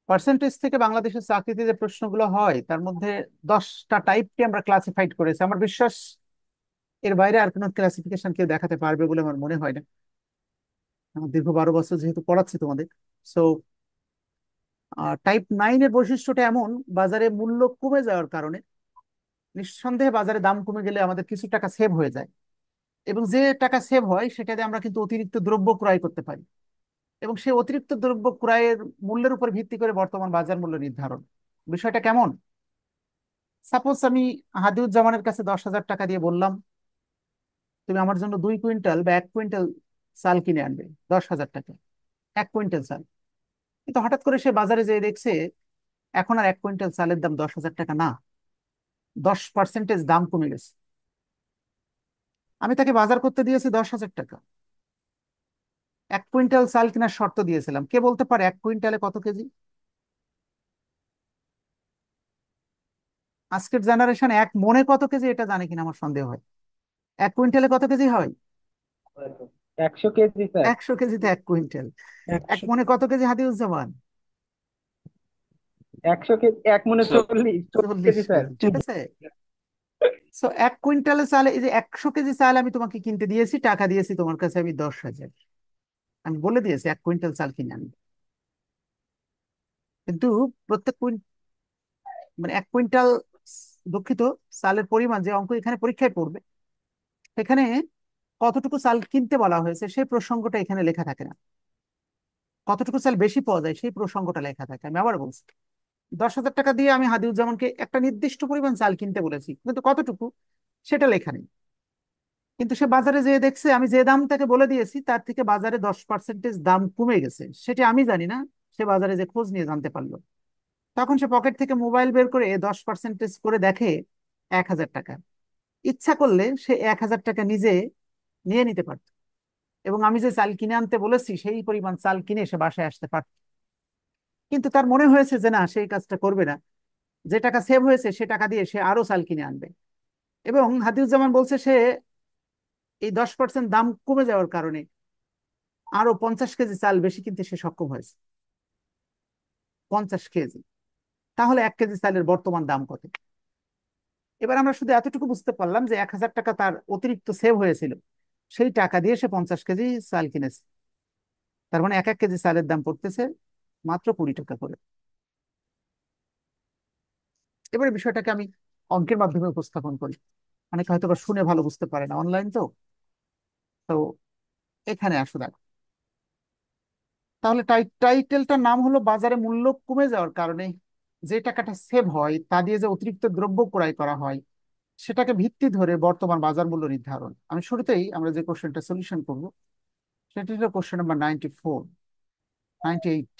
Percentage থেকে বাংলাদেশের চাকরিতে যে প্রশ্নগুলো হয় তার মধ্যে 10টা টাইপকে আমরা ক্লাসিফাইড করেছি। আমার বিশ্বাস এর বাইরে আর কোনো ক্লাসিফিকেশন কেউ দেখাতে পারবে বলে আমার মনে হয় না। আমার দীর্ঘ 12 বছর যেহেতু পড়াচ্ছি তোমাদের, সো টাইপ 9 এর বৈশিষ্ট্যটা এমন: বাজারে মূল্য কমে যাওয়ার কারণে নিঃসন্দেহে বাজারে দাম কমে গেলে আমাদের কিছু টাকা সেভ হয়ে যায়, এবং যে টাকা সেভ হয় সেটা দিয়ে আমরা কিন্তু অতিরিক্ত দ্রব্য ক্রয় করতে পারি, এবং সেই অতিরিক্ত দ্রব্য ক্রয়ের মূল্যের উপর ভিত্তি করে বর্তমান বাজার মূল্য নির্ধারণ। বিষয়টা কেমন? সাপোজ আমি হাদিউজ্জামানের কাছে 10,000 টাকা দিয়ে বললাম, তুমি আমার জন্য 2 কুইন্টাল বা 1 কুইন্টাল চাল কিনে আনবে, 10,000 টাকা, 1 কুইন্টাল চাল। কিন্তু হঠাৎ করে সে বাজারে যেয়ে দেখছে এখন আর 1 কুইন্টাল চালের দাম 10,000 টাকা না, 10% দাম কমে গেছে। আমি তাকে বাজার করতে দিয়েছি 10,000 টাকা, 1 কুইন্টাল চাল কেনার শর্ত দিয়েছিলাম। কে বলতে পারে 1 কুইন্টালে কত কেজি? আজকের জেনারেশন 1 মনে কত কেজি এটা জানে কিনা আমার সন্দেহ হয়। 1 কুইন্টালে কত কেজি হয়? 100 কেজি স্যার। 100 কেজিতে 1 কুইন্টাল। এক 100। মনে কত কেজি হাদিউজ্জামান? 100 কেজি, 1 মনে 40 কেজি 40 কেজি, স্যার। ঠিক আছে। সো 1 কুইন্টালে চালে, এই যে 100 কেজি চাল আমি তোমাকে কিনতে দিয়েছি, টাকা দিয়েছি তোমার কাছে আমি 10,000, আমি বলে দিয়েছি 1 কুইন্টাল চাল কিনে আনবে। কিন্তু প্রত্যেক মানে 1 কুইন্টাল, দুঃখিত, চালের পরিমাণ যে অঙ্ক এখানে পরীক্ষায় পড়বে সেখানে কতটুকু চাল কিনতে বলা হয়েছে সেই প্রসঙ্গটা এখানে লেখা থাকে না। কতটুকু চাল বেশি পাওয়া যায় সেই প্রসঙ্গটা লেখা থাকে। আমি আবার বলছি, 10,000 টাকা দিয়ে আমি হাদিউজ্জামানকে একটা নির্দিষ্ট পরিমাণ চাল কিনতে বলেছি, কিন্তু কতটুকু সেটা লেখা নেই। কিন্তু সে বাজারে যেয়ে দেখছে আমি যে দাম তাকে বলে দিয়েছি তার থেকে বাজারে 10% দাম কমে গেছে, সেটা আমি জানি না, সে বাজারে যে খোঁজ নিয়ে জানতে পারলো। তখন সে পকেট থেকে মোবাইল বের করে 10% করে দেখে 1,000 টাকা। ইচ্ছা করলে সে 1,000 টাকা নিজে নিয়ে নিতে পারত, এবং আমি যে চাল কিনে আনতে বলেছি সেই পরিমাণ চাল কিনে সে বাসায় আসতে পারত। কিন্তু তার মনে হয়েছে যে না, সেই কাজটা করবে না। যে টাকা সেভ হয়েছে সে টাকা দিয়ে সে আরো চাল কিনে আনবে, এবং হাদিউজ্জামান বলছে সে এই 10% দাম কমে যাওয়ার কারণে আরো 50 কেজি চাল বেশি কিনতে সে সক্ষম হয়েছে। 50 কেজি, তাহলে 1 কেজি চালের বর্তমান দাম কত? এবার আমরা শুধু এতটুকু বুঝতে পারলাম যে 1,000 টাকা তার অতিরিক্ত সেভ হয়েছিল, সেই টাকা দিয়ে সে 50 কেজি চাল কিনেছে। তার মানে এক এক কেজি চালের দাম পড়তেছে মাত্র 20 টাকা করে। এবারে বিষয়টাকে আমি অঙ্কের মাধ্যমে উপস্থাপন করি, অনেকে হয়তো বা শুনে ভালো বুঝতে পারে না, অনলাইন তো। তো এখানে আসো দেখো, তাহলে টাইটেলটার নাম হলো বাজারে মূল্য কমে যাওয়ার কারণে যে টাকাটা সেভ হয় তা দিয়ে যে অতিরিক্ত দ্রব্য ক্রয় করা হয় সেটাকে ভিত্তি ধরে বর্তমান বাজার মূল্য নির্ধারণ। আমি শুরুতেই আমরা যে কোশ্চেনটা সলিউশন করব সেটি হলো কোশ্চেন নাম্বার 94, 98,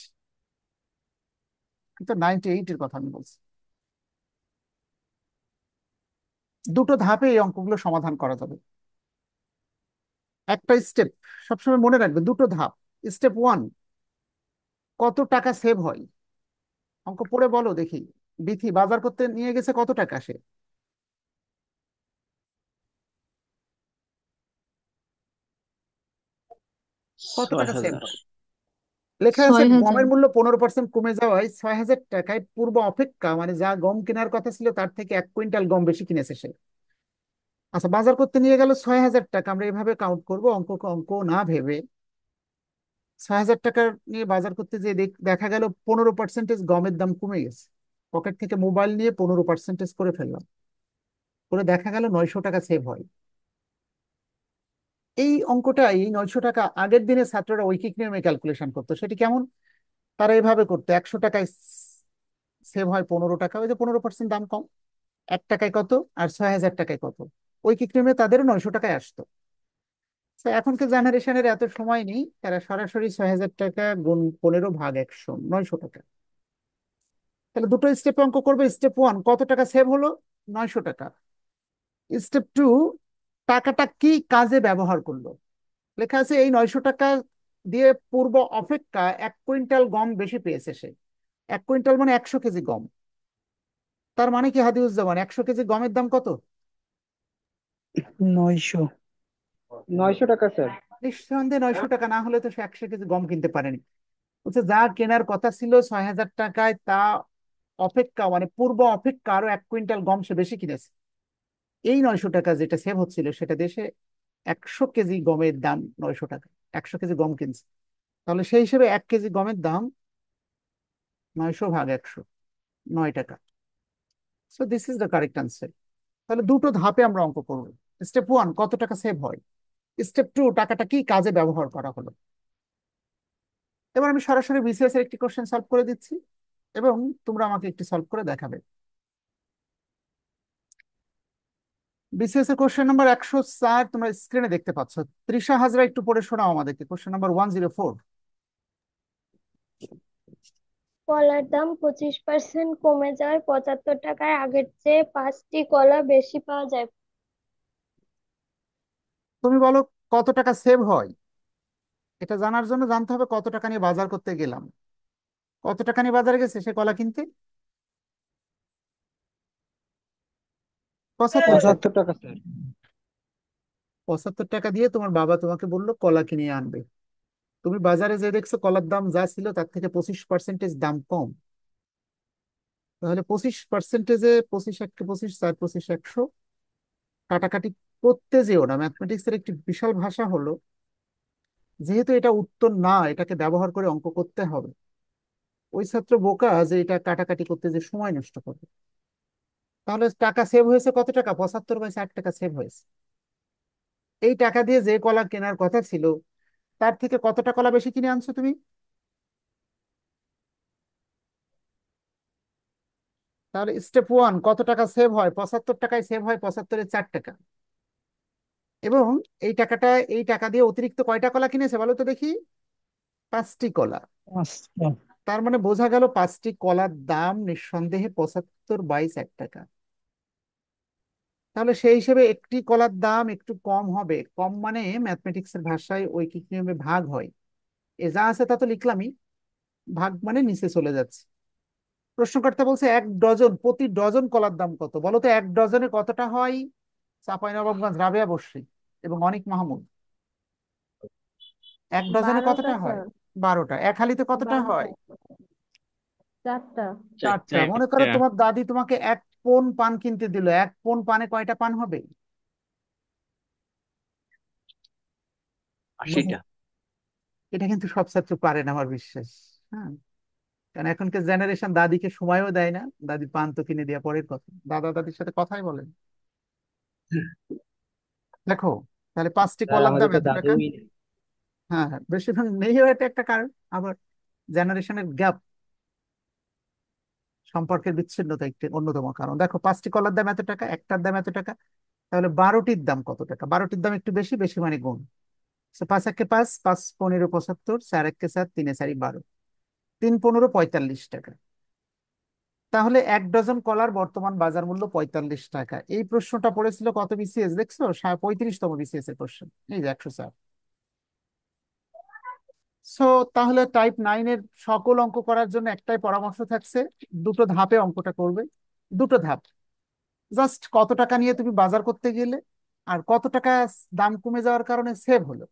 কিন্তু 98 এর কথা আমি বলছি। দুটো ধাপে এই অঙ্কগুলো সমাধান করা যাবে। একটা স্টেপ, সবসময় মনে রাখবে দুটো ধাপ। স্টেপ 1, কত টাকা সেভ হয়? অঙ্ক পড়ে বলো দেখি। বিথি বাজার করতে নিয়ে গেছে কত টাকা সে? কত ছয় টাকা সেভ হাজার হয়? লেখা আছে 6,000। গমের মূল্য 15% কমে যাওয়ায় 6,000 টাকায় পূর্ব অপেক্ষা, মানে যা গম কেনার কথা ছিল তার থেকে 1 কুইন্টাল গম বেশি কিনেছে সে। আচ্ছা, বাজার করতে নিয়ে গেল 6,000 টাকা, আমরা এভাবে কাউন্ট করবো, অঙ্ক অঙ্ক না ভেবে। 6,000 টাকা নিয়ে বাজার করতে যে দেখা গেল 15% গমের দাম কমে গেছে। পকেট থেকে মোবাইল নিয়ে 15% করে ফেললাম, করে দেখা গেল 900 টাকা সেভ হয়। এই অঙ্কটাই, এই 900 টাকা আগের দিনে ছাত্ররা ঐকিক নিয়মে ক্যালকুলেশন করতো। সেটি কেমন? তারা এভাবে করতো: 100 টাকায় সেভ হয় 15 টাকা, ওই যে 15% দাম কম। 1 টাকায় কত, আর 6,000 টাকায় কত, ঐকিক নিয়মে তাদেরও 900 টাকায় আসতো। তো এখনকার জেনারেশনের এত সময় নেই, তারা সরাসরি 6,000 টাকা গুণ 15 ভাগ 100, 900 টাকা। তাহলে দুটো স্টেপে অঙ্ক করবে। স্টেপ 1, কত টাকা সেভ হলো? 900 টাকা। স্টেপ 2, টাকাটা কি কাজে ব্যবহার করলো? লেখা আছে এই 900 টাকা দিয়ে পূর্ব অপেক্ষা 1 কুইন্টাল গম বেশি পেয়েছে সে। 1 কুইন্টাল মানে 100 কেজি গম। তার মানে কি হাদিউজ্জামান, 100 কেজি গমের দাম কত? 900। 900 টাকা স্যার। নিঃসন্দেহে 900 টাকা, না হলে তো সে 100 কেজি গম কিনতে পারেনি। বলছে যা কেনার কথা ছিল 6,000 টাকায়, তা অপেক্ষা মানে পূর্ব অপেক্ষা আরো 1 কুইন্টাল গম সে বেশি কিনেছে। এই 900 টাকা যেটা সেভ হচ্ছিল সেটা দেশে 100 কেজি গমের দাম 900 টাকা। 100 কেজি গম কিনছে, তাহলে সেই হিসেবে 1 কেজি গমের দাম 900 ভাগ 100, 9 টাকা। So this is the correct answer. তাহলে দুটো ধাপে আমরা অঙ্ক করবো। স্টেপ ওয়ান, কত টাকা সেভ হয়। স্টেপ টু, টাকাটা কি কাজে ব্যবহার করা হলো। এবার আমি সরাসরি বিসিএস এর একটি কোশ্চেন সলভ করে দিচ্ছি এবং তোমরা আমাকে একটি সলভ করে দেখাবে। বিসিএস এর কোশ্চেন নাম্বার 104 তোমরা স্ক্রিনে দেখতে পাচ্ছ। তৃষা হাজরা একটু পড়ে শোনাও আমাদেরকে কোশ্চেন নাম্বার 104। কলার দাম 25% কমে যাওয়ায় 75 টাকায় আগের চেয়ে 5টি কলা বেশি পাওয়া যায়। তুমি বলো কত টাকা সেভ হয়। এটা জানার জন্য জানতে হবে কত টাকা নিয়ে বাজার করতে গেলাম। কত টাকা নিয়ে বাজারে গেছে সে কলা কিনতে? 75 টাকা। 75 টাকা স্যার। 75 টাকা দিয়ে তোমার বাবা তোমাকে বললো কলা কিনে আনবে। তুমি বাজারে যে দেখছো কলার দাম যা ছিল তার থেকে 25% দাম কম। তাহলে 25%, 25 1 25 4 25 100 কাটাকাটি করতে যেও না। ম্যাথমেটিক্স এর একটি বিশাল ভাষা হলো, যেহেতু এটা উত্তর না এটাকে ব্যবহার করে অঙ্ক করতে হবে। ওই ছাত্র বোকা যে এটা কাটাকাটি করতে যে সময় নষ্ট করবে। তাহলে টাকা সেভ হয়েছে কত টাকা? 75/60 টাকা সেভ হয়েছে। এই টাকা দিয়ে যে কলা কেনার কথা ছিল তার থেকে কতটা কলা বেশি কিনে আনছো তুমি? তাহলে স্টেপ ওয়ান, কত টাকা সেভ হয়? 75 টাকায় সেভ হয় 75-এ 4 টাকা। এবং এই টাকা দিয়ে অতিরিক্ত কয়টা কলা কিনেছে বলো তো দেখি? 5টি কলা। আচ্ছা। তার মানে বোঝা গেল 5টি কলার দাম নিঃসন্দেহে 75/60 টাকা। তাহলে সেই হিসেবে একটি কলার দাম একটু কম হবে। কম মানে ম্যাথমেটিক্স এর ভাষায় ঐকিক নিয়মে ভাগ হয়। এ যা আছে তা তো লিখলামই, ভাগ মানে নিচে চলে যাচ্ছে। প্রশ্নকর্তা বলছে 1 ডজন, প্রতি ডজন কলার দাম কত বলো তো? 1 ডজনে কতটা হয়? চাঁপাইনবাবগঞ্জ রাবেয়া বসরি এবং অনিক মাহমুদ, 1 ডজনে 12টা কতটা হয়? স্যার। 12টা। এক হালিতে কতটা 12টা। হয়? 4টা। 4টা। মনে করো একটা। তোমার দাদি তোমাকে 1 পণ পান কিনতে দিল, 1 পণ পানে কয়টা পান হবে? 80টা। এটা কিন্তু সব ছাত্র পারে না আমার বিশ্বাস। হ্যাঁ, কারণ এখনকার জেনারেশন দাদিকে সময়ও দেয় না। দাদি পান তো কিনে দেওয়া পরের কথা, দাদা দাদির সাথে কথাই বলেন। দেখো, তাহলে 5টি স্যার কলার আমাদের দাম তো এত টাকা। দাদুই নেই। হ্যাঁ হ্যাঁ, বেশিরভাগ নেই, এটা একটা কারণ। আবার জেনারেশনের গ্যাপ, সম্পর্কের বিচ্ছিন্নতা একটি অন্যতম কারণ। দেখো 5টি কলার দাম এত টাকা, একটার দাম এত টাকা, তাহলে 12টির দাম কত টাকা? 12টির দাম একটু বেশি, বেশি মানে গুণ। 5 একে 5, 5 15 75, 4 একে 4, 3 এ 4 12, 3 15 45 টাকা। তাহলে 1 ডজন কলার বর্তমান বাজার মূল্য 45 টাকা। এই প্রশ্নটা পড়েছিল কত বিসিএস দেখছো? 35তম বিসিএস এর কোশ্চেন, এই যে 104। সো তাহলে টাইপ 9 এর সকল অঙ্ক করার জন্য একটাই পরামর্শ থাকছে, দুটো ধাপে অঙ্কটা করবে। দুটো ধাপ, জাস্ট কত টাকা নিয়ে তুমি বাজার করতে গেলে আর কত টাকা দাম কমে যাওয়ার কারণে সেভ হলো।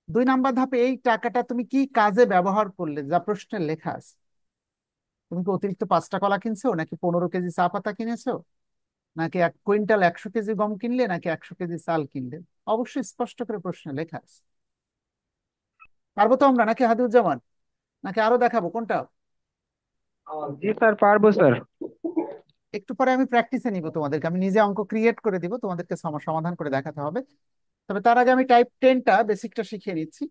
2 নাম্বার ধাপে এই টাকাটা তুমি কি কাজে ব্যবহার করলে যা প্রশ্নে লেখা আছে। তুমি কি অতিরিক্ত 5টা কলা কিনছো, নাকি 15 কেজি চা পাতা কিনেছো, নাকি 1 কুইন্টাল 100 কেজি গম কিনলে, নাকি 100 কেজি চাল কিনলে? অবশ্যই স্পষ্ট করে প্রশ্নে লেখা আছে। পারবো তো আমরা, নাকি হাদিউজ্জামান, নাকি আরো দেখাবো কোনটা? জি স্যার, পারবো স্যার। একটু পরে আমি প্র্যাকটিসে নিব তোমাদেরকে, আমি নিজে অঙ্ক ক্রিয়েট করে দিব, তোমাদেরকে সমাধান করে দেখাতে হবে। তবে তার আগে আমি টাইপ 10টা বেসিকটা শিখিয়ে নিচ্ছি।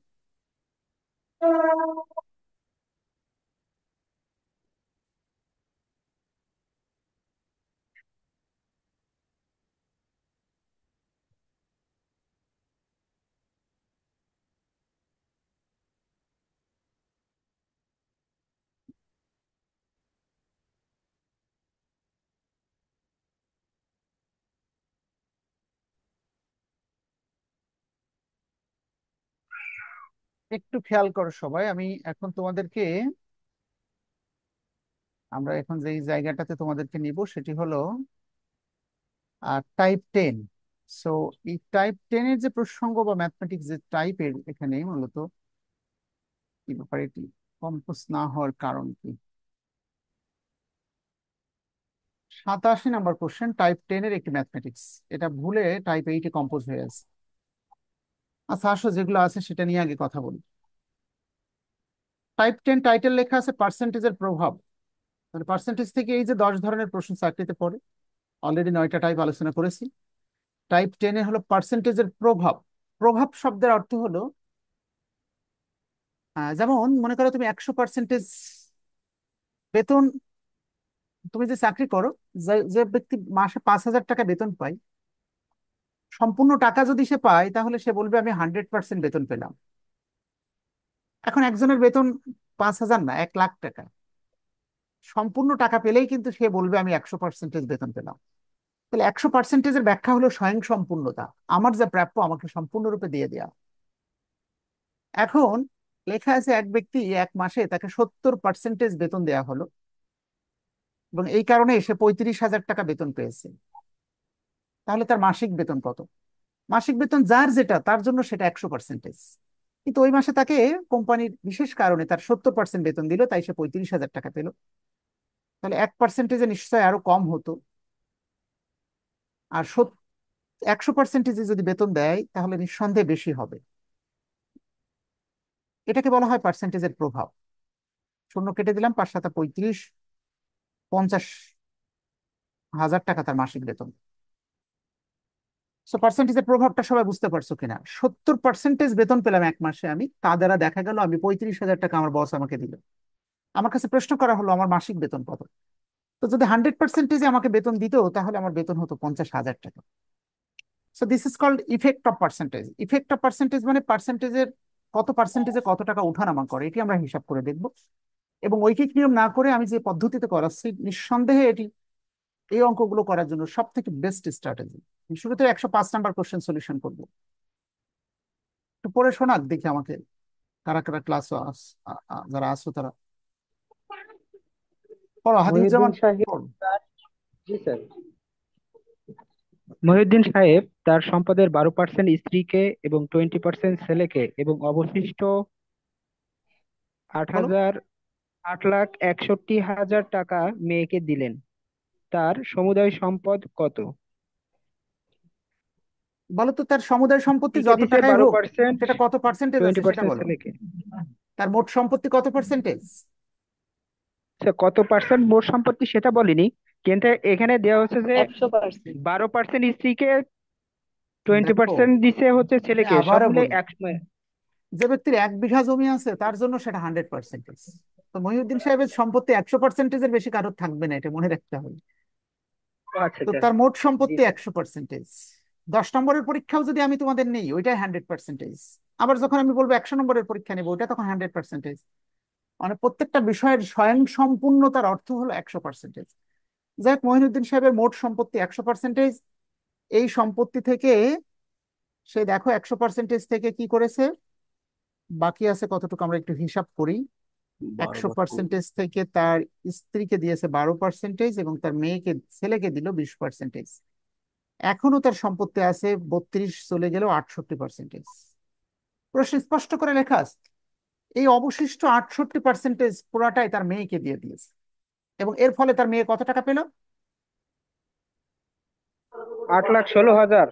একটু খেয়াল করো সবাই, আমি এখন তোমাদেরকে, আমরা এখন যেই জায়গাটাতে তোমাদেরকে নিব সেটি হলো টাইপ 10। সো এই টাইপ 10-এর যে প্রসঙ্গ বা ম্যাথমেটিক্স যে টাইপের, এখানে মূলত কি ব্যাপার এটি, কম্পোজ না হওয়ার কারণ কি? 87 নম্বর কোশ্চেন, টাইপ 10-এর একটি ম্যাথমেটিক্স। এটা ভুলে টাইপ 8-এ কম্পোজ হয়ে আছে। আচ্ছা আসো, যেগুলো আছে সেটা নিয়ে আগে কথা বলি। টাইপ 10 টাইটেল লেখা আছে পার্সেন্টেজের প্রভাব। মানে পার্সেন্টেজ থেকে এই যে 10 ধরনের প্রশ্ন চাকরিতে পড়ে, অলরেডি 9টা টাইপ আলোচনা করেছি। টাইপ 10-এ হলো পার্সেন্টেজের প্রভাব। প্রভাব শব্দের অর্থ হলো যেমন মনে করো তুমি 100% বেতন, তুমি যে চাকরি করো, যে যে ব্যক্তি মাসে 5,000 টাকা বেতন পায়, সম্পূর্ণ টাকা যদি সে পায় তাহলে সে বলবে আমি 100% বেতন পেলাম। এখন একজনের বেতন 5,000 না, 1,00,000 টাকা। সম্পূর্ণ টাকা পেলেই কিন্তু সে বলবে আমি 100% বেতন পেলাম। তাহলে 100%-এর ব্যাখ্যা হলো স্বয়ং সম্পূর্ণতা। আমার যা প্রাপ্য আমাকে সম্পূর্ণরূপে দিয়ে দেয়া। এখন লেখা আছে এক ব্যক্তি এক মাসে তাকে 70% বেতন দেয়া হলো, এবং এই কারণে সে 35,000 টাকা বেতন পেয়েছে। তাহলে তার মাসিক বেতন কত? মাসিক বেতন যার যেটা তার জন্য সেটা 100%। কিন্তু ওই মাসে তাকে কোম্পানির বিশেষ কারণে তার 70% বেতন দিল, তাই সে 35,000 টাকা পেল। তাহলে 1%-এ নিশ্চয়ই আরো কম হতো। আর 100%-এ যদি বেতন দেয় তাহলে নিঃসন্দেহে বেশি হবে। এটাকে বলা হয় পার্সেন্টেজের প্রভাব। শূন্য কেটে দিলাম, 5 × 7 = 35, 50,000 টাকা তার মাসিক বেতন। সো পার্সেন্টেজের প্রভাবটা সবাই বুঝতে পারছো কিনা? 70% বেতন পেলাম এক মাসে আমি, তা দ্বারা দেখা গেল আমি 35,000 টাকা আমার বস আমাকে দিল। আমার কাছে প্রশ্ন করা হলো আমার মাসিক বেতন কত। তো যদি 100%-এ আমাকে বেতন দিত তাহলে আমার বেতন হতো 50,000 টাকা। So this is called effect of percentage. Effect of percentage মানে পার্সেন্টেজের কত পার্সেন্টেজে কত টাকা ওঠানামা করে, এটি আমরা হিসাব করে দেখব। এবং ঐকিক নিয়ম না করে আমি যে পদ্ধতিতে করাচ্ছি, নিঃসন্দেহে এটি এই অঙ্কগুলো করার জন্য সব থেকে বেস্ট স্ট্র্যাটেজি। শুরুতে 105 নম্বর কোশ্চেন সলিউশন করবো। একটু পড়ে শোনাক দেখি আমাকে, কারা কারা ক্লাস যারা আসো তারা পড়ো। মহিউদ্দিন হাদিজ্জামান সাহেব পড়ো। তার জি স্যার। মহিউদ্দিন সাহেব তার সম্পদের 12% স্ত্রীকে এবং 20% ছেলেকে এবং অবশিষ্ট আট বলো, হাজার 8,61,000 টাকা মেয়েকে দিলেন। তার সমুদায় সম্পদ কত? বলো তো তার সমুদায় সম্পত্তি স্ত্রীকে যত দিছে টাকাই বারো হোক, পার্সেন্ট সেটা কত পার্সেন্টেজ টোয়েন্টি আছে সেটা পার্সেন্ট বলো। ছেলেকে। তার মোট সম্পত্তি কত পার্সেন্টেজ? সে কত পার্সেন্ট মোট সম্পত্তি সেটা বলিনি, কিন্তু এখানে দেওয়া হচ্ছে যে 100%। 12% স্ত্রীকে, টোয়েন্টি দেখো, পার্সেন্ট দিছে হচ্ছে আমি ছেলেকে, সব আবারও মিলে বলি, এক। যে ব্যক্তির 1 বিঘা জমি আছে তার জন্য সেটা 100%। তো মহিউদ্দিন সাহেবের সম্পত্তি 100%-এর বেশি কারোর থাকবে না, এটা মনে রাখতে হবে। ও আচ্ছা তো আচ্ছা। তার মোট জি সম্পত্তি স্যার। 100%। 10 নম্বরের পরীক্ষাও যদি আমি তোমাদের নেই, ওইটাই 100%। আবার যখন আমি বলবো 100 নম্বরের পরীক্ষা নেবো, ওইটা তখন 100%। মানে প্রত্যেকটা বিষয়ের স্বয়ং সম্পূর্ণতার অর্থ হলো 100%। যাই হোক, মহিনুদ্দিন সাহেবের মোট সম্পত্তি 100%। এই সম্পত্তি থেকে সে দেখো 100% থেকে কি করেছে, বাকি আছে কতটুকু আমরা একটু হিসাব করি। 100% থেকে তার স্ত্রীকে দিয়েছে 12%, এবং তার মেয়েকে ছেলেকে দিল 20%। এখনো তার সম্পত্তি আছে 32, চলে গেল 68%। প্রশ্ন স্পষ্ট করে লেখা আছে এই অবশিষ্ট 68% পুরাটাই তার মেয়েকে দিয়ে দিয়েছে, এবং এর ফলে তার মেয়ে কত টাকা পেল? 8,16,000।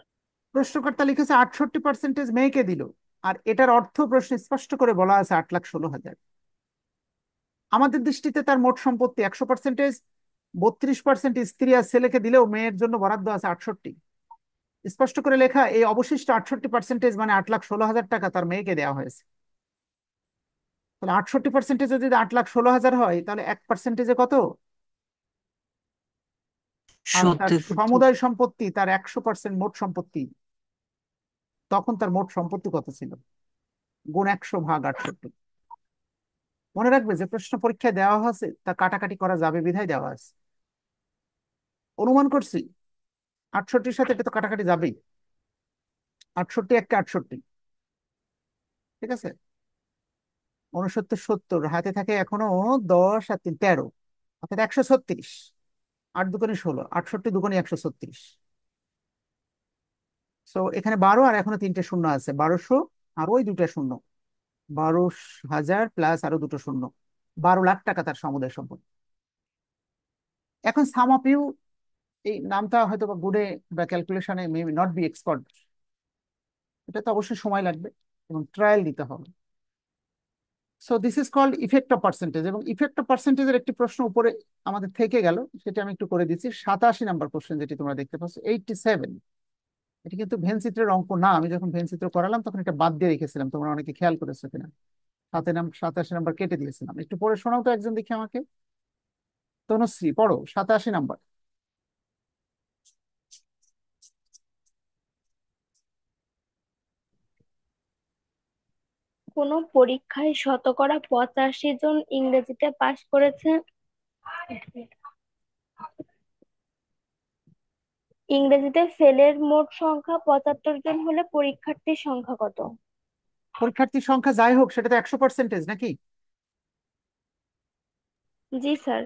প্রশ্নকর্তা লিখেছে 68% মেয়েকে দিল, আর এটার অর্থ প্রশ্নে স্পষ্ট করে বলা আছে 8,16,000। আমাদের দৃষ্টিতে তার মোট সম্পত্তি 100%, 32% স্ত্রী আর ছেলেকে দিলেও মেয়ের জন্য বরাদ্দ আছে 68। স্পষ্ট করে লেখা এই অবশিষ্ট 68% মানে 8,16,000 টাকা তার মেয়েকে দেওয়া হয়েছে। তাহলে 68% যদি 8,16,000 হয় তাহলে 1%-এ কত? আর তার 70। সমুদায় সম্পত্তি, তার 100% মোট সম্পত্তি, তখন তার মোট সম্পত্তি কত ছিল? গুণ 100/68। মনে রাখবে যে প্রশ্ন পরীক্ষায় দেওয়া আছে তা কাটাকাটি করা যাবে বিধায় দেওয়া আছে। অনুমান করছি 68-র সাথে এটা তো কাটাকাটি যাবেই। 68 1 × 68, ঠিক আছে। 69 70, হাতে থাকে এখনো 10 আর 3 13, অর্থাৎ 136। 8 × 2 = 16, 68 2 × 136। সো এখানে 12 আর এখনো 3টে শূন্য আছে, 1200 আর ওই 2টা শূন্য, 12,000 প্লাস আরো দুটো শূন্য, 12 লাখ টাকা তার সমুদয় সম্পত্তি। এখন সাম অফ ইউ, এই নামটা হয়তো বা গুণে বা ক্যালকুলেশনে মে নট বি এক্সপার্ট, এটা তো অবশ্যই সময় লাগবে এবং ট্রায়াল দিতে হবে। So this is called effect of percentage. এবং ইফেক্ট অফ পার্সেন্টেজের একটি প্রশ্ন উপরে আমাদের থেকে গেল, সেটা আমি একটু করে দিচ্ছি। 87 নম্বর কোশ্চেন যেটি তোমরা দেখতে পাচ্ছ, 87। এটা কিন্তু ভেন চিত্রের অঙ্ক না, আমি যখন ভেন চিত্র করালাম তখন এটা বাদ দিয়ে রেখেছিলাম, তোমরা অনেকে খেয়াল করেছো কিনা। 87 নম্বর কেটে দিয়েছিলাম। একটু পড়ে শোনাও তো একজন দেখি আমাকে। তনুশ্রী পড়ো 87 নম্বর। কোনো পরীক্ষায় শতকরা 85 জন ইংরেজিতে পাশ করেছে। ইংরেজিতে ফেলের মোট সংখ্যা 75 জন হলে পরীক্ষার্থীর সংখ্যা কত? পরীক্ষার্থীর সংখ্যা যাই হোক, সেটা তো 100% নাকি? জি স্যার।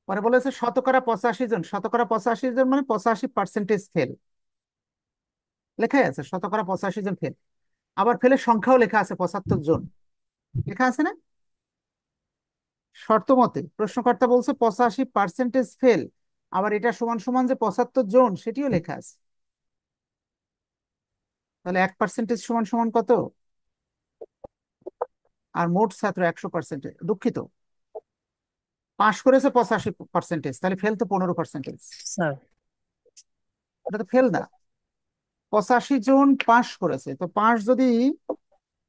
পরে বলেছে শতকরা 85 জন, শতকরা 85 জন মানে 85% ফেল। লেখাই আছে শতকরা 85 জন ফেল। আবার ফেলের সংখ্যাও লেখা আছে 75 জন, লেখা আছে না? শর্ত মতে প্রশ্নকর্তা বলছে 85% ফেল, আবার এটা সমান সমান যে 75 জন সেটিও লেখা আছে। তাহলে 1% সমান সমান কত? আর মোট ছাত্র 100%, দুঃখিত, পাশ করেছে 85%, তাহলে ফেল তো 15%। স্যার ওটা তো ফেল না, 85 জন পাশ করেছে, তো পাশ যদি,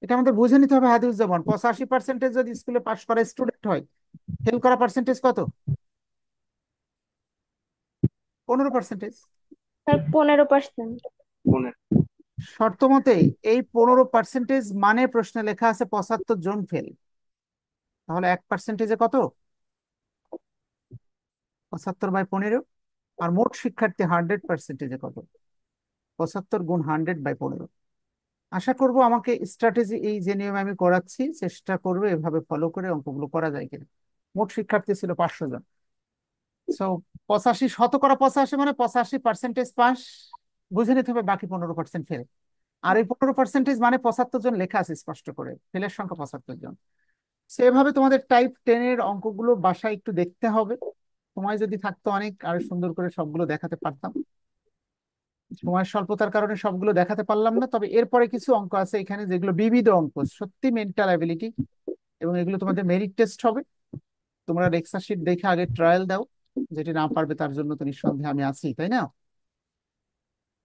এটা আমাদের বুঝে নিতে হবে হাদিউজ্জামান, 85% যদি স্কুলে পাশ করা স্টুডেন্ট হয়, ফেল করা পার্সেন্টেজ কত? 15%। স্যার 15%। শর্ত মতে এই 15% মানে প্রশ্নে লেখা আছে 75 জন ফেল, তাহলে 1%-এ কত? 75/15। আর মোট শিক্ষার্থী 100%-এ কত? 75 × 100/15। আশা করব আমাকে স্ট্র্যাটেজি, এই যে নিয়মে আমি করাচ্ছি, চেষ্টা করবে এভাবে ফলো করে অঙ্কগুলো করা যায় কিনা। মোট শিক্ষার্থী ছিল 500 জন। সো 85, শতকরা 85 মানে 85% পাস, বুঝে নিতে হবে বাকি 15% ফেল। আর এই 15% মানে 75 জন লেখা আছে স্পষ্ট করে, ফেলের সংখ্যা 75 জন। সেভাবে তোমাদের টাইপ 10-এর অঙ্কগুলো বাসায় একটু দেখতে হবে। সময় যদি থাকতো অনেক আরো সুন্দর করে সবগুলো দেখাতে পারতাম, সময় স্বল্পতার কারণে সবগুলো দেখাতে পারলাম না। তবে এরপরে কিছু অঙ্ক আছে এখানে যেগুলো বিবিধ অঙ্ক, সত্যি মেন্টাল অ্যাবিলিটি, এবং এগুলো তোমাদের মেরিট টেস্ট হবে। তোমরা এক্সেল শিট দেখে আগে ট্রায়াল দাও, যেটি না পারবে তার জন্য তো নিঃসন্দেহে আমি আছি, তাই না?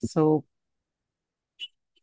সো